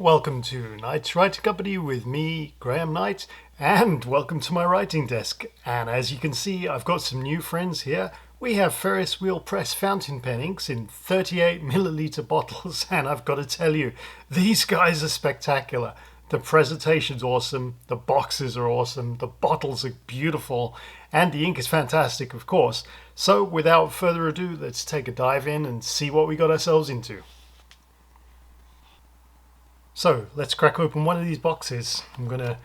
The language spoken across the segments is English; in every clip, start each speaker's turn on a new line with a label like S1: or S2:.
S1: Welcome to Knight's Writing Company with me, Graham Knight, and welcome to my writing desk. And as you can see, I've got some new friends here. We have Ferris Wheel Press fountain pen inks in 38 milliliter bottles, and I've got to tell you, these guys are spectacular. The presentation's awesome, the boxes are awesome, the bottles are beautiful, and the ink is fantastic, of course. So without further ado, let's take a dive in and see what we got ourselves into. So let's crack open one of these boxes. I'm going to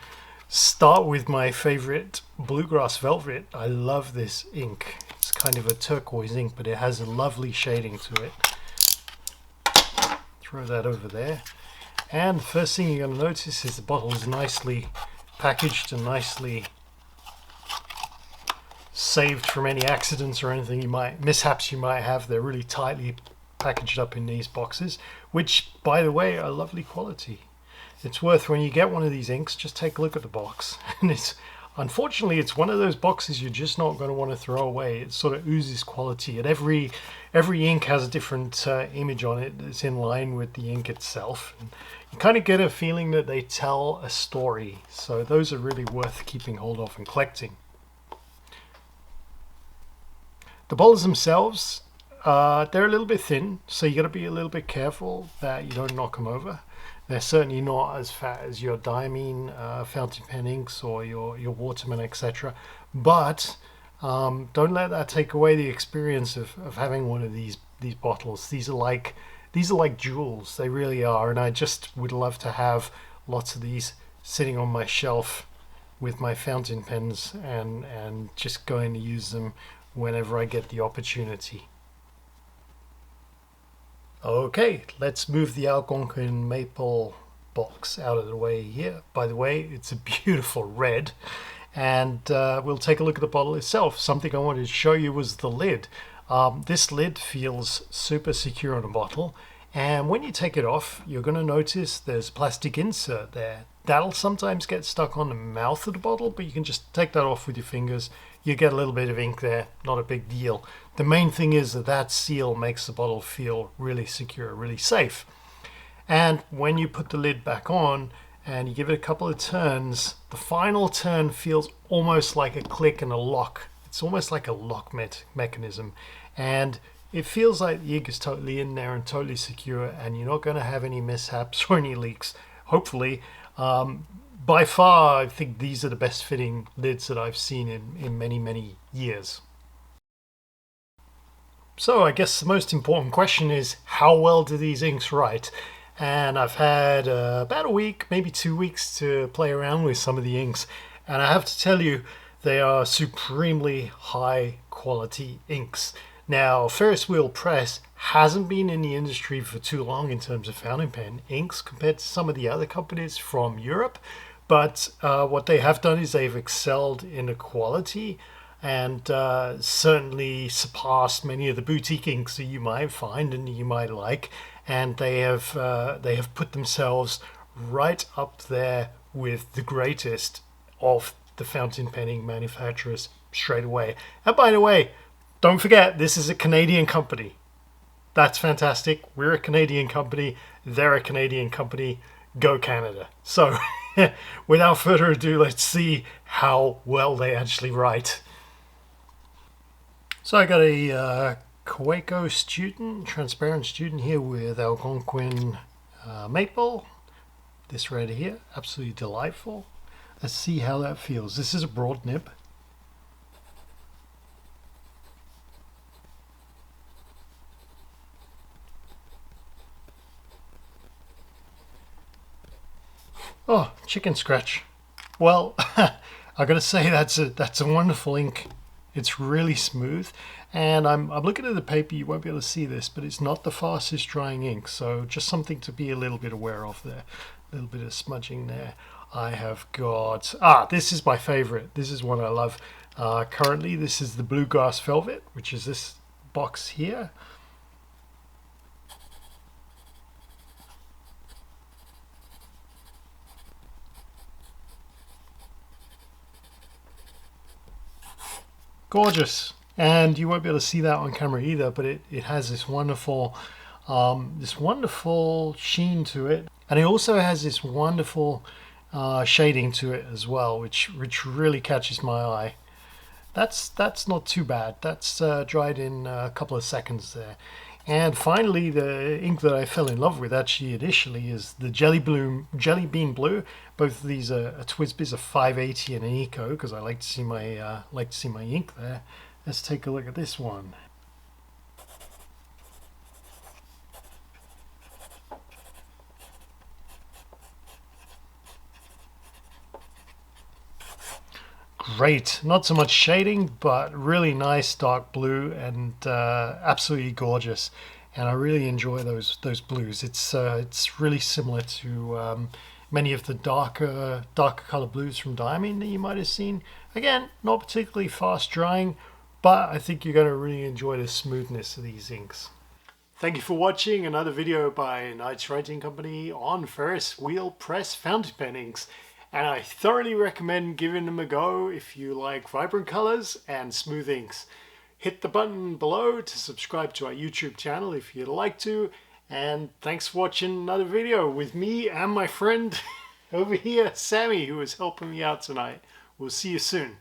S1: start with my favorite Bluegrass Velvet. I love this ink. It's kind of a turquoise ink, but it has a lovely shading to it. Throw that over there. And the first thing you're going to notice is the bottle is nicely packaged and nicely saved from any accidents or anything mishaps you might have. They're really tightly packaged up in these boxes, which by the way are lovely quality. It's worth, when you get one of these inks, just take a look at the box. And unfortunately it's one of those boxes you're just not going to want to throw away. It sort of oozes quality, and every ink has a different image on it that's in line with the ink itself, and you kind of get a feeling that they tell a story. So those are really worth keeping hold of and collecting. The bottles themselves, they're a little bit thin, so you got to be a little bit careful that you don't knock them over. They're certainly not as fat as your diamine fountain pen inks or your Waterman, etc. But don't let that take away the experience of having one of these bottles. These are like jewels. They really are, and I just would love to have lots of these sitting on my shelf with my fountain pens and just going to use them whenever I get the opportunity. Okay, let's move the Algonquin maple box out of the way here. By the way, it's a beautiful red, and we'll take a look at the bottle itself. Something I wanted to show you was the lid. This lid feels super secure on a bottle, and when you take it off, you're going to notice there's a plastic insert there. That'll sometimes get stuck on the mouth of the bottle, but you can just take that off with your fingers. You get a little bit of ink there, not a big deal. The main thing is that seal makes the bottle feel really secure, really safe. And when you put the lid back on and you give it a couple of turns, the final turn feels almost like a click and a lock. It's almost like a lock mechanism. And it feels like the ink is totally in there and totally secure, and you're not going to have any mishaps or any leaks, hopefully. By far, I think these are the best fitting lids that I've seen in many, many years. So I guess the most important question is, how well do these inks write? And I've had about a week, maybe 2 weeks to play around with some of the inks. And I have to tell you, they are supremely high quality inks. Now, Ferris Wheel Press hasn't been in the industry for too long in terms of fountain pen inks compared to some of the other companies from Europe. But what they have done is they've excelled in the quality and certainly surpassed many of the boutique inks that you might find and you might like. And they have put themselves right up there with the greatest of the fountain penning manufacturers straight away. And by the way, don't forget, this is a Canadian company. That's fantastic. We're a Canadian company. They're a Canadian company. Go Canada. So without further ado, let's see how well they actually write. So I got a Kaweco student, transparent student here with Algonquin maple. This red here, absolutely delightful. Let's see how that feels. This is a broad nib. Oh, chicken scratch. Well, I gotta say that's a wonderful ink. It's really smooth, and I'm looking at the paper. You won't be able to see this, but it's not the fastest drying ink, so just something to be a little bit aware of there. A little bit of smudging there. I have got this is my favorite. This is one I love. Currently, this is the Bluegrass Velvet, which is this box here. Gorgeous, and you won't be able to see that on camera either, but it has this wonderful sheen to it. And it also has this wonderful shading to it as well, which really catches my eye. That's not too bad. That's dried in a couple of seconds there. And finally, the ink that I fell in love with actually initially is the Jelly Bean Blue. Both of these are TWSBIs, a 580 and an Eco, because I like to see my ink there. Let's take a look at this one. Great, not so much shading, but really nice dark blue and absolutely gorgeous. And I really enjoy those blues. It's really similar to many of the darker color blues from Diamond that you might have seen. Again, not particularly fast drying, but I think you're going to really enjoy the smoothness of these inks. Thank you for watching another video by Knight's Writing Company on Ferris Wheel Press fountain pen inks. And I thoroughly recommend giving them a go if you like vibrant colors and smooth inks. Hit the button below to subscribe to our YouTube channel if you'd like to. And thanks for watching another video with me and my friend over here, Sammy, who is helping me out tonight. We'll see you soon.